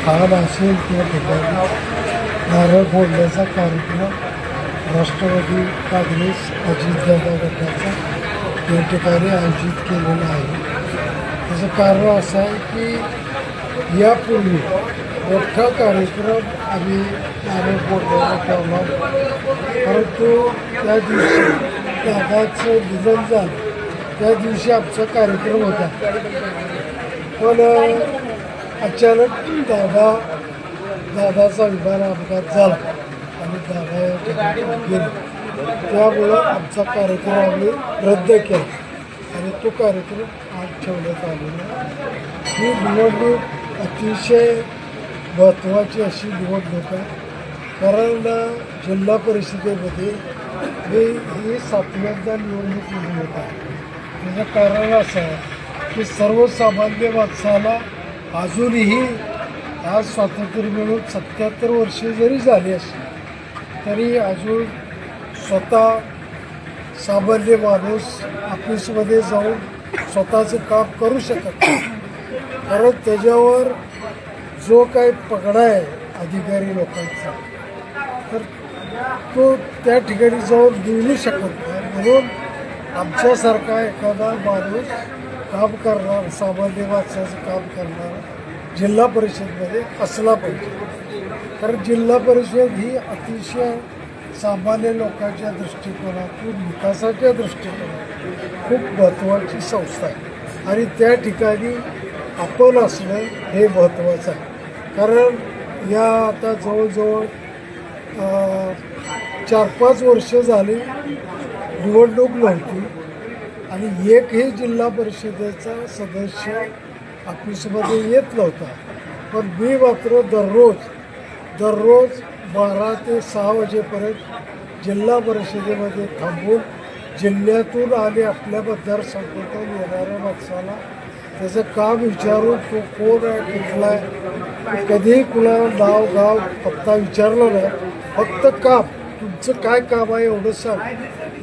ठाण असेल त्या ठिकाणी नारळ फोडण्याचा कार्यक्रम राष्ट्रवादी काँग्रेस अजितदादा गटाचा या ठिकाणी आयोजित केलेला आहे. त्याचं कारण असं आहे की यापूर्वी मोठा कार्यक्रम आम्ही नारळ फोडण्याचा ठेवला, परंतु त्या दिवशी दादाचं निधन झालं. त्या दिवशी आमचा कार्यक्रम होता, पण अचानक दादाचा विमान अपघात झाला आणि दादा या ठिकाणी गेले. त्यामुळं आमचा कार्यक्रम आम्ही रद्द केला आणि तो कार्यक्रम आज ठेवण्यात आलेला. ही निवडणूक अतिशय महत्त्वाची अशी निवडणूक आहे, कारण जिल्हा परिषदेमध्ये ही 7व्यांदा निवडणूक होत आहे. त्याचं कारण असं आहे की सर्वसामान्य माणसाला अजूनही आज स्वातंत्र्य मिळून 77 वर्षे जरी झाली असली तरी अजून स्वतः सामान्य माणूस ऑफिसमध्ये जाऊन स्वतःचं काम करू शकत नाही, कारण त्याच्यावर जो काही पगडा आहे अधिकारी लोकांचा, तर तो त्या ठिकाणी जाऊन निवडू शकत नाही. म्हणून आमच्यासारखा एखादा माणूस काम करणार, सामान्य माणसाचं काम करणारा जिल्हा परिषदमध्ये असला पाहिजे. कारण जिल्हा परिषद ही अतिशय सामान्य लोकांच्या दृष्टिकोनातून विकासाच्या दृष्टिकोनातून खूप महत्त्वाची संस्था आहे आणि त्या ठिकाणी आपण असणं हे महत्त्वाचं आहे. कारण या आता जवळजवळ 4-5 वर्ष झाली निवडणूक नव्हती आणि एकही जिल्हा परिषदेचा सदस्य ऑफिसमध्ये येत नव्हता. पण मी मात्र दररोज 12 ते 6 वाजेपर्यंत जिल्हा परिषदेमध्ये थांबून जिल्ह्यातून आणि आपल्या मतदारसंघातून येणाऱ्या माणसाला त्याचं काम विचारून तो कोण आहे, कुठला आहे, कधीही कुणाला नाव गाव पत्ता विचारला नाही, फक्त काम, तुमचं काय काम आहे एवढं सांग.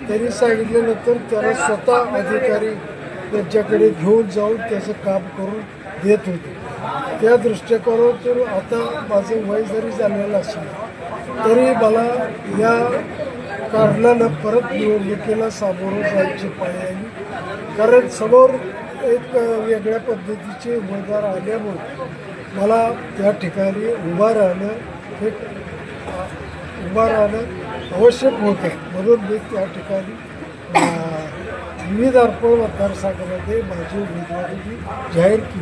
त्यांनी सांगितल्यानंतर त्याला स्वतः अधिकारी त्यांच्याकडे घेऊन जाऊन त्याचं काम करून देत होते. त्या दृष्टिकोनातून आता माझं वय जरी झालेलं असलं तरी मला या कारणानं परत निवडणुकीला सामोरं जायची पाळी आली. कारण समोर एक वेगळ्या पद्धतीचे उमेदवार आल्यामुळे मला त्या ठिकाणी उभा राहणं आवश्यक होतं. म्हणून मी त्या ठिकाणी विविध अर्पण मतदारसंघामध्ये माझी उमेदवारी जाहीर केली.